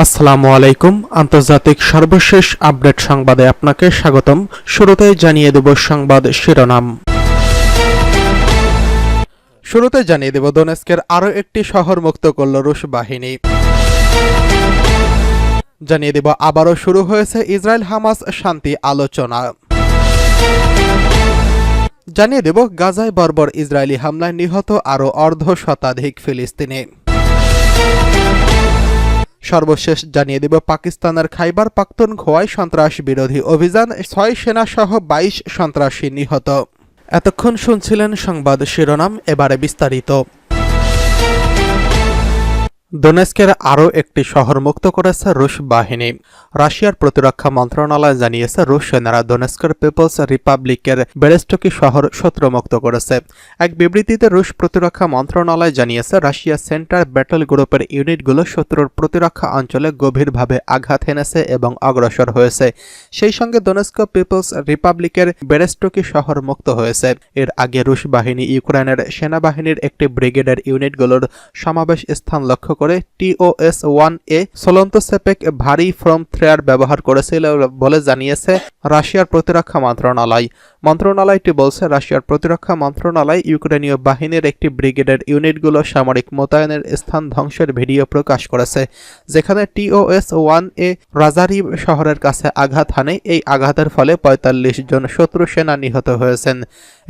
আসসালামু আলাইকুম। আন্তর্জাতিক সর্বশেষ আপডেট সংবাদে আপনাকে স্বাগতম। শুরুতেই জানিয়ে দেব সংবাদ শিরোনাম। শুরুতে জানিয়ে দেব দোনেস্কের আরও একটি শহর মুক্ত করল রুশ বাহিনী। জানিয়ে দেব আবারও শুরু হয়েছে ইসরায়েল হামাস শান্তি আলোচনা। জানিয়ে দেব গাজায় বর্বর ইসরায়েলি হামলায় নিহত আরও অর্ধশতাধিক ফিলিস্তিনি। সর্বশেষ জানিয়ে দেব পাকিস্তানের খাইবার পাখতুনখোয়ায় সন্ত্রাস বিরোধী অভিযান, 6 সেনাসহ 22 সন্ত্রাসী নিহত। এতক্ষণ শুনছিলেন সংবাদ শিরোনাম, এবারে বিস্তারিত। দোনেস্কের আরও একটি শহর মুক্ত করেছে রুশ বাহিনী। রাশিয়ার প্রতিরক্ষা মন্ত্রণালয় জানিয়েছে রুশ সেনারা দোনেস্কের পিপলস রিপাবলিকের বেরেস্টকি শহর শত্রুমুক্ত করেছে। এক বিবৃতিতে রুশ প্রতিরক্ষা মন্ত্রণালয় জানিয়েছে রাশিয়া সেন্টার ব্যাটল গ্রুপের ইউনিটগুলো শত্রুর প্রতিরক্ষা অঞ্চলে গভীরভাবে আঘাত হেনেছে এবং অগ্রসর হয়েছে। সেই সঙ্গে দোনেস্ক পিপলস রিপাবলিকের বেরেস্টকি শহর মুক্ত হয়েছে। এর আগে রুশ বাহিনী ইউক্রেনের সেনাবাহিনীর একটি ব্রিগেডের ইউনিটগুলোর সমাবেশ স্থান লক্ষ্য করে TOS-1A সোলন্তসেপেক ভারী ফ্রম থ্রেয়ার ব্যবহার করেছিল বলে জানিয়েছে রাশিয়ার প্রতিরক্ষা মন্ত্রণালয়। মন্ত্রণালয়টি বলছে রাশিয়ার প্রতিরক্ষা মন্ত্রণালয় ইউক্রেনীয় বাহিনীর একটি ব্রিগেডের ইউনিটগুলো সামরিক মোতায়েনের স্থান ধ্বংসের ভিডিও প্রকাশ করেছে, যেখানে TOS-1A রাজারি শহরের কাছে আঘাত হানে। এই আঘাতের ফলে 45 জন শত্রু সেনা নিহত হয়েছেন।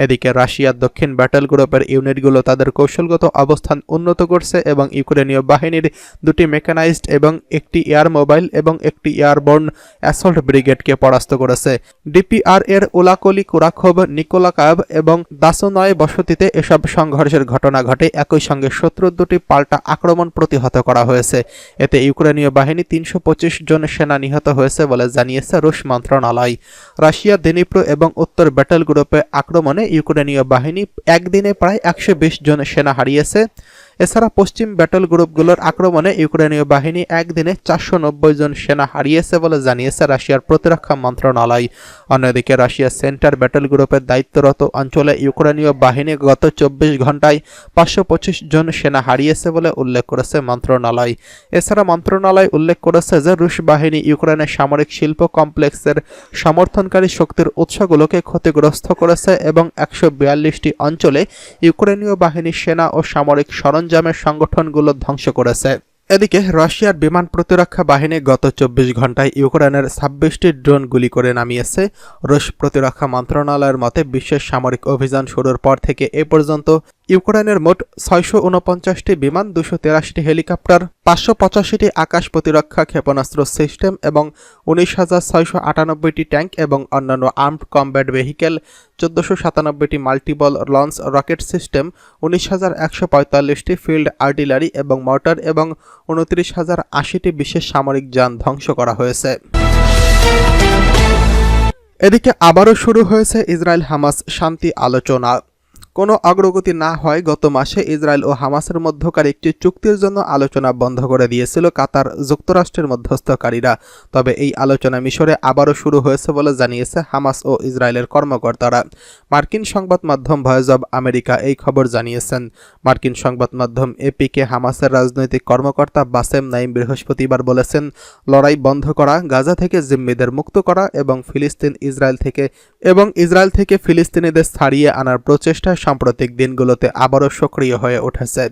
এদিকে রাশিয়ার দক্ষিণ ব্যাটল গ্রুপের ইউনিটগুলো তাদের কৌশলগত অবস্থান উন্নত করছে এবং ইউক্রেনীয় বাহিনীর 2টি মেকানাইজড এবং একটি এয়ার মোবাইল এবং একটি এয়ারবোর্ন অ্যাসল্ট ব্রিগেডকে পরাস্ত করেছে। ডিপিআর এর ওলাকলি, কুরাখোভ, নিকোলাকাভ এবং দাসোনয় বসতিতে এসব সংঘর্ষের ঘটনা ঘটে। একই সঙ্গে শত্রুর 2টি পাল্টা আক্রমণ প্রতিহত করা হয়েছে। এতে ইউক্রেনীয় বাহিনী 325 জন সেনা নিহত হয়েছে বলে জানিয়েছে রুশ মন্ত্রণালয়। রাশিয়া দিনিপ্রো এবং উত্তর ব্যাটল গ্রুপে আক্রমণে ইউক্রেনীয় বাহিনী একদিনে প্রায় 120 জন সেনা হারিয়েছে। এছাড়া পশ্চিম ব্যাটল গ্রুপগুলোর আক্রমণে ইউক্রেনীয় বাহিনী একদিনে 490 জন সেনা হারিয়েছে বলে জানিয়েছে রাশিয়ার প্রতিরক্ষা মন্ত্রণালয়। অন্যদিকে রাশিয়া সেন্টার ব্যাটল গ্রুপের দায়িত্বরত অঞ্চলে ইউক্রেনীয় বাহিনী গত 24 ঘন্টায় 525 জন সেনা হারিয়েছে বলে উল্লেখ করেছে মন্ত্রণালয়। এছাড়া মন্ত্রণালয় উল্লেখ করেছে যে রুশ বাহিনী ইউক্রেনের সামরিক শিল্প কমপ্লেক্সের সমর্থনকারী শক্তির উৎসগুলোকে ক্ষতিগ্রস্ত করেছে এবং 142টি অঞ্চলে ইউক্রেনীয় বাহিনীর সেনা ও সামরিক সরঞ্জামের সংগঠনগুলো ধ্বংস করেছে। এদিকে রাশিয়ার বিমান প্রতিরক্ষা বাহিনী গত 24 ঘন্টায় ইউক্রেনের 26টি ড্রোন গুলি করে নামিয়েছে। রুশ প্রতিরক্ষা মন্ত্রণালয়ের মতে বিশ্বের সামরিক অভিযান শুরুর পর থেকে এ পর্যন্ত ইউক্রেনের মোট 649টি বিমান, 283টি হেলিকপ্টার, 585টি আকাশ প্রতিরক্ষা ক্ষেপণাস্ত্র সিস্টেম এবং 19,698টি ট্যাঙ্ক এবং অন্যান্য আর্মড কমব্যাট ভেহিকেল, 1497টি মাল্টিবল লঞ্চ রকেট সিস্টেম, 19,145টি ফিল্ড আর্টিলারি এবং মর্টার এবং 29,080টি বিশেষ সামরিক যান ধ্বংস করা হয়েছে। এদিকে আবারও শুরু হয়েছে ইসরায়েল হামাস শান্তি আলোচনা। কোনো অগ্রগতি না হয় গত মাসে ইসরায়েল ও হামাসের মধ্যকার একটি চুক্তির জন্য আলোচনা বন্ধ করে দিয়েছিল কাতার যুক্তরাষ্ট্রের মধ্যস্থকারীরা। তবে এই আলোচনা মিশরে আবারও শুরু হয়েছে বলে জানিয়েছে হামাস ও ইসরায়েলের কর্মকর্তারা। মার্কিন সংবাদ মাধ্যম ভয়েস অব আমেরিকা এই খবর জানিয়েছেন। মার্কিন সংবাদ মাধ্যম এপিকে হামাসের রাজনৈতিক কর্মকর্তা বাসেম নাইম বৃহস্পতিবার বলেছেন, লড়াই বন্ধ করা, গাজা থেকে জিম্মিদের মুক্ত করা এবং ইসরায়েল থেকে ফিলিস্তিনিদের ছাড়িয়ে আনার প্রচেষ্টা সাম্প্রতিক দিনগুলোতে আবারও সক্রিয় হয়ে উঠেছে।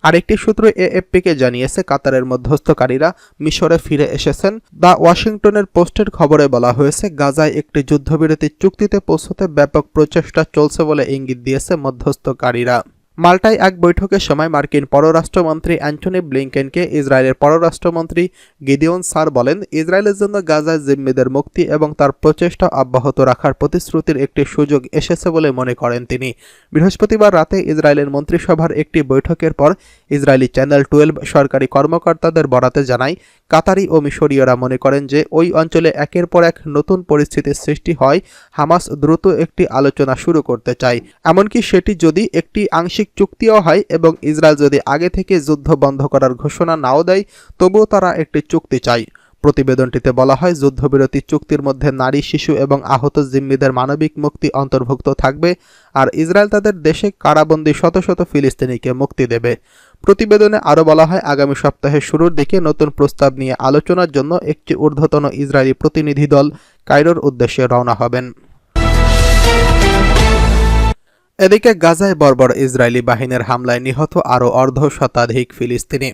আরেকটি সূত্র এএফপিকে জানিয়েছে কাতারের মধ্যস্থকারীরা মিশরে ফিরে এসেছেন। দ্য ওয়াশিংটনের পোস্টের খবরে বলা হয়েছে গাজায় একটি যুদ্ধবিরতি চুক্তিতে পৌঁছতে ব্যাপক প্রচেষ্টা চলছে বলে ইঙ্গিত দিয়েছে মধ্যস্থকারীরা। মাল্টায় এক বৈঠকের সময় মার্কিন পররাষ্ট্রমন্ত্রী অ্যান্টনি ব্লিংকেনকে ইসরায়েলের পররাষ্ট্রমন্ত্রী গিডিওন সার বলেন, ইসরায়েলের জন্য গাজায় জিম্মিদের মুক্তি এবং তার প্রচেষ্টা অব্যাহত রাখার প্রতিশ্রুতির একটি সুযোগ এসেছে বলে মনে করেন তিনি। বৃহস্পতিবার রাতে ইসরায়েলের মন্ত্রিসভার একটি বৈঠকের পর ইসরায়েলি চ্যানেল 12 সরকারি কর্মকর্তাদের বরাতে জানায়, কাতারি ও মিশরীয়রা মনে করেন যে ওই অঞ্চলে একের পর এক নতুন পরিস্থিতির সৃষ্টি হয়। হামাস দ্রুত একটি আলোচনা শুরু করতে চায়, এমনকি সেটি যদি একটি আংশিক চুক্তিও হয় এবং ইসরায়েল যদি আগে থেকে যুদ্ধ বন্ধ করার ঘোষণা নাও দেয়, তবুও তারা একটি চুক্তি চায়। প্রতিবেদনটিতে বলা হয়, যুদ্ধবিরতি চুক্তির মধ্যে নারী, শিশু এবং আহত জিম্মিদের মানবিক মুক্তি অন্তর্ভুক্ত থাকবে, আর ইসরায়েল তাদের দেশে কারাবন্দী শত শত ফিলিস্তিনিকে মুক্তি দেবে। প্রতিবেদনে আরও বলা হয়, আগামী সপ্তাহের শুরুর দিকে নতুন প্রস্তাব নিয়ে আলোচনার জন্য একটি ঊর্ধ্বতন ইসরায়েলি প্রতিনিধি দল কায়রোর উদ্দেশ্যে রওনা হবেন। এদিকে গাজায় বর্বর ইসরায়েলি বাহিনীর হামলায় নিহত আরও অর্ধশতাধিক ফিলিস্তিনি।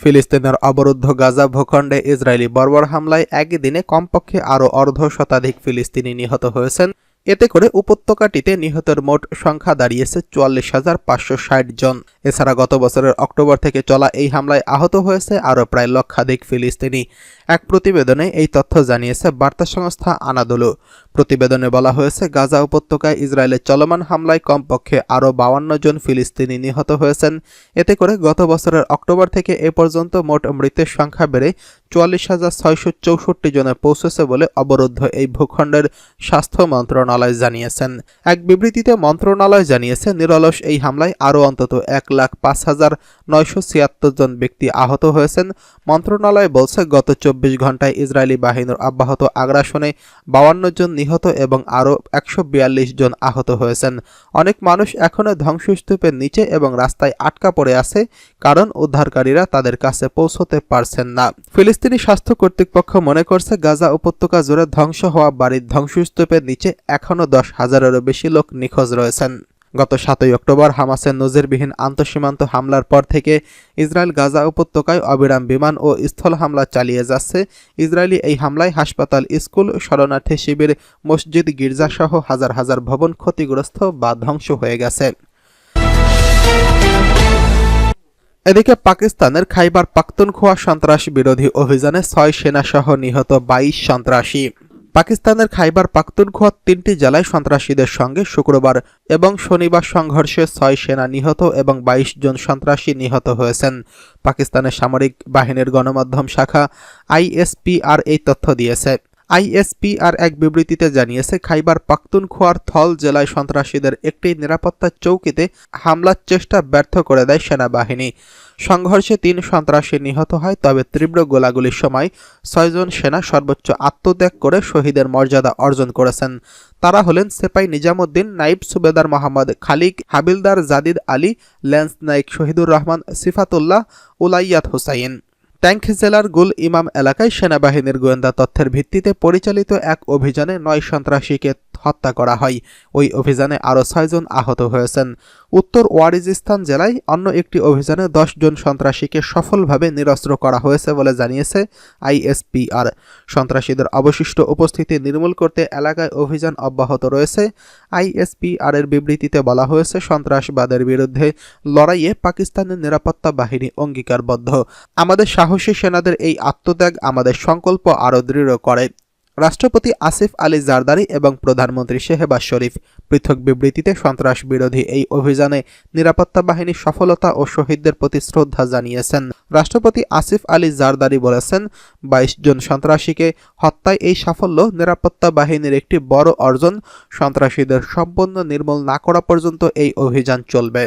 ফিলিস্তিনের অবরুদ্ধ গাজা ভূখণ্ডে ইসরায়েলি বর্বর হামলায় একই দিনে কমপক্ষে আরও অর্ধশতাধিক ফিলিস্তিনি নিহত হয়েছেন। এতে করে উপত্যকাটিতে নিহতের মোট সংখ্যা দাঁড়িয়েছে ৪৪,৫৬০ জন। এছাড়া গত বছরের অক্টোবর থেকে চলা এই হামলায় আহত হয়েছে আরও প্রায় লক্ষাধিক ফিলিস্তিনি। এক প্রতিবেদনে এই তথ্য জানিয়েছে বার্তা সংস্থা আনাদোলু। প্রতিবেদনে বলা হয়েছে, গাজা উপত্যকায় ইসরায়েলের চলমান হামলায় কমপক্ষে আরও ৫২ জন ফিলিস্তিনি নিহত হয়েছেন। এতে করে গত বছরের অক্টোবর থেকে এ পর্যন্ত মোট মৃতের সংখ্যা বেড়ে ৪৪,৬৬৪ জনে পৌঁছেছে বলে অবরুদ্ধ এই ভূখণ্ডের স্বাস্থ্য মন্ত্রণালয় জানিয়েছেন। এক বিবৃতিতে মন্ত্রণালয় জানিয়েছে, নিরলস এই হামলায় আরও অন্তত ১,০৫,৯৭৬ জন ব্যক্তি আহত হয়েছেন। মন্ত্রণালয় বলছে, গত ২৪ ঘণ্টায় ইসরায়েলি বাহিনীর অব্যাহত আগ্রাসনে ৫২ জন নিহত এবং আরও ১৪২ জন আহত হয়েছেন। অনেক মানুষ এখনও ধ্বংসস্তূপের নিচে এবং রাস্তায় আটকা পড়ে আছে, কারণ উদ্ধারকারীরা তাদের কাছে পৌঁছতে পারছেন না। ফিলিস্তিনি স্বাস্থ্য কর্তৃপক্ষ মনে করছে, গাজা উপত্যকা জুড়ে ধ্বংস হওয়া বাড়ির ধ্বংসস্তূপের নিচে এখনও ১০,০০০-এরও বেশি লোক নিখোঁজ রয়েছেন। গত ৭ অক্টোবর হামাসের নজিরবিহীন আন্তঃসীমান্ত হামলার পর থেকে ইসরায়েল গাজা উপত্যকায় অবিরাম বিমান ও স্থল হামলা চালিয়ে যাচ্ছে। ইসরায়েলি এই হামলায় হাসপাতাল, স্কুল, শরণার্থী শিবির, মসজিদ, গির্জাসহ হাজার হাজার ভবন ক্ষতিগ্রস্ত বা ধ্বংস হয়ে গেছে। এদিকে পাকিস্তানের খাইবার পাখতুনখোয়া সন্ত্রাস বিরোধী অভিযানে ৬ সেনাসহ নিহত ২২ সন্ত্রাসী। পাকিস্তানের খাইবার পাখতুনখোয়া ৩টি জেলায় সন্ত্রাসীদের সঙ্গে শুক্রবার এবং শনিবার সংঘর্ষে ৬ সেনা নিহত এবং ২২ জন সন্ত্রাসী নিহত হয়েছেন। পাকিস্তানের সামরিক বাহিনীর গণমাধ্যম শাখা আইএসপিআর এই তথ্য দিয়েছে। আইএসপিআর এক বিবৃতিতে জানিয়েছে, খাইবার পাখতুনখোয়ার থল জেলায় সন্ত্রাসীদের একটি নিরাপত্তা চৌকিতে হামলার চেষ্টা ব্যর্থ করে দেয় সেনাবাহিনী। সংঘর্ষে ৩ সন্ত্রাসী নিহত হয়, তবে তীব্র গোলাগুলির সময় ৬ জন সেনা সর্বোচ্চ আত্মত্যাগ করে শহীদের মর্যাদা অর্জন করেছেন। তারা হলেন সেপাই নিজামুদ্দিন, নাইব সুবেদার মোহাম্মদ খালিক, হাবিলদার Jadid Ali, lance Naik Shahidur Rahman, Sifatullah, উলাইয়াত Hussain. Tank জেলার গুল ইমাম এলাকায় সেনাবাহিনীর গোয়েন্দা তথ্যের ভিত্তিতে পরিচালিত এক অভিযানে ৯ সন্ত্রাসীকে হত্যা করা হয়। ওই অভিযানে আরও ৬ জন আহত হয়েছেন। উত্তর ওয়ারিজিস্তান জেলায় অন্য একটি অভিযানে ১০ জন সন্ত্রাসীকে সফলভাবে নিরস্ত্র করা হয়েছে বলে জানিয়েছে আইএসপিআর। সন্ত্রাসীদের অবশিষ্ট উপস্থিতি নির্মূল করতে এলাকায় অভিযান অব্যাহত রয়েছে। আইএসপিআর এর বিবৃতিতে বলা হয়েছে, সন্ত্রাসবাদের বিরুদ্ধে লড়াইয়ে পাকিস্তানের নিরাপত্তা বাহিনী অঙ্গীকারবদ্ধ। আমাদের সাহসী সেনাদের এই আত্মত্যাগ আমাদের সংকল্প আরও দৃঢ় করে। রাষ্ট্রপতি আসিফ আলী জারদারি এবং প্রধানমন্ত্রী শেহবাজ শরীফ পৃথক বিবৃতিতে সন্ত্রাস বিরোধী এই অভিযানে নিরাপত্তা বাহিনীর সফলতা ও শহীদদের প্রতি শ্রদ্ধা জানিয়েছেন। রাষ্ট্রপতি আসিফ আলী জারদারি বলেছেন, ২২ জন সন্ত্রাসীকে হত্যায় এই সাফল্য নিরাপত্তা বাহিনীর একটি বড় অর্জন। সন্ত্রাসীদের সম্পূর্ণ নির্মূল না করা পর্যন্ত এই অভিযান চলবে।